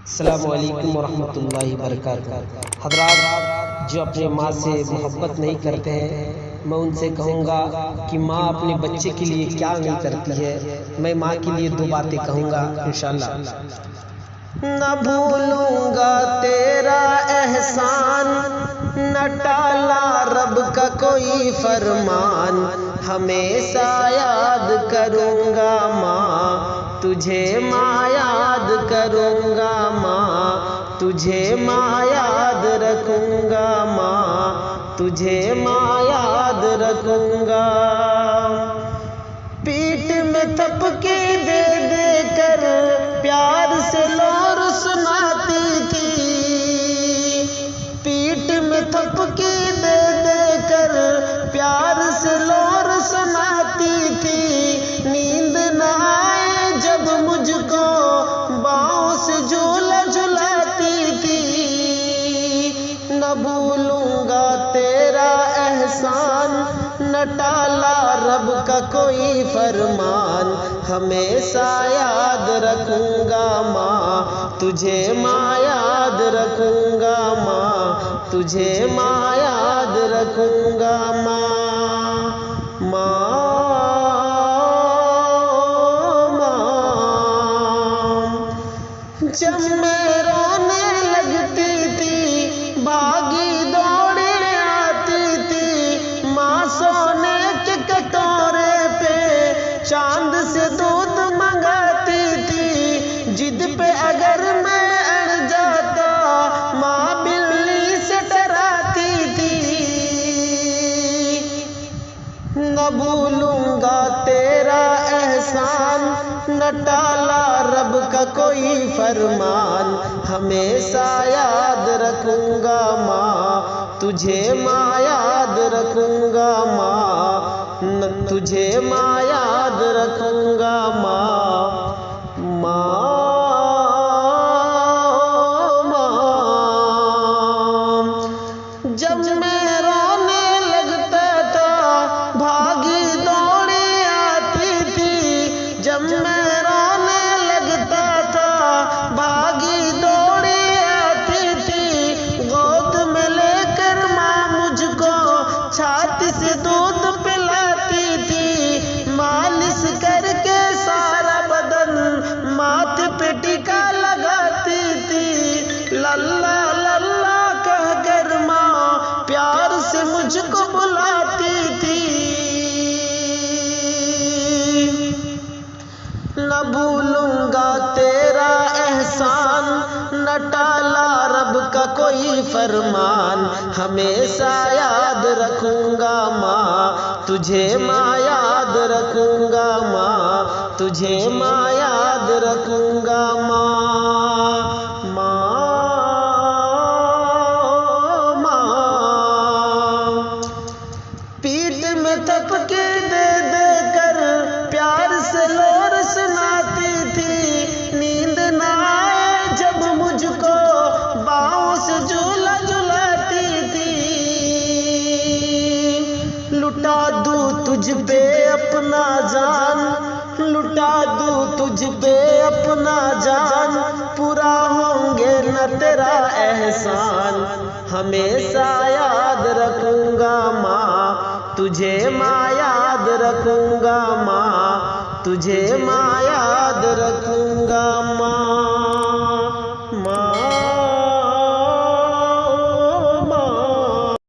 अस्सलामुअलैकुम वरहमतुल्लाहि वबरकातुहू। हज़रात जो अपने माँ से मोहब्बत नहीं करते हैं, मैं उनसे कहूँगा कि माँ अपने बच्चे के लिए क्या नहीं करती है। मैं माँ के लिए दो बातें कहूँगा इंशाअल्लाह। न भूलूंगा तेरा एहसान, न टाला रब का कोई फरमान, हमेशा याद करूँगा माँ तुझे, माँ याद करूँगा माँ तुझे, माँ याद रखूँगा माँ तुझे, माँ याद रखूँगा। पीठ में थपकी दे दे कर प्यार से लोर सुनाती थी, पीठ में थपकी दे दे कर प्यार से लोर सुनाती थी। नींद न आए जब मुझको बाहों से झूला झुलाती थी। न भूलूंगा तेरा एहसान, न टाला रब का कोई फरमान, हमेशा याद रखूँगा माँ तुझे, माँ याद रखूँगा माँ तुझे, माँ याद रखूँगा माँ। जब मैं रोने लगती थी भागी दौड़े आती थी, माँ सोने के कटोरे पे चांद से दूध मंगाती थी। जिद पे अगर मैं अड़ जाता माँ बिल्ली से डराती थी। न भूलूंगा तेरा एहसान, न टाला रब का कोई फरमान, हमेशा याद रखूँगा माँ तुझे, माँ याद रखूँगा माँ तुझे, माँ याद रखूँगा माँ। जब मैं रोने लगता था भागी दौड़ी आती थी, जब मैं रोने लगता था भागी दौड़ी आती थी। गोद में लेकर माँ मुझको छाती से दूध पिलाती थी। मालिश करके सारा बदन माथे पे टीका लगाती थी। लल्ला लल्ला कहकर माँ प्यार से मुझको बुलाती थी। न भूलूंगा तेरा एहसान, न टाला रब का कोई फरमान, हमेशा याद रखूँगा माँ तुझे, माँ याद रखूँगा माँ तुझे, माँ याद रखूँगा माँ। पीठ में थपकी दे दे कर प्यार से लोर सुनाती थी। नींद न आए जब मुझको बाहों से झूला झुलाती थी। लुटा दूँ तुझ पे अपना जान, लुटा दूँ तुझ पे अपना जान, पूरा होंगे न तेरा एहसान, हमेशा याद रखूँगा माँ तुझे, माँ याद रखूँगा माँ तुझे, माँ याद रखूँगा माँ।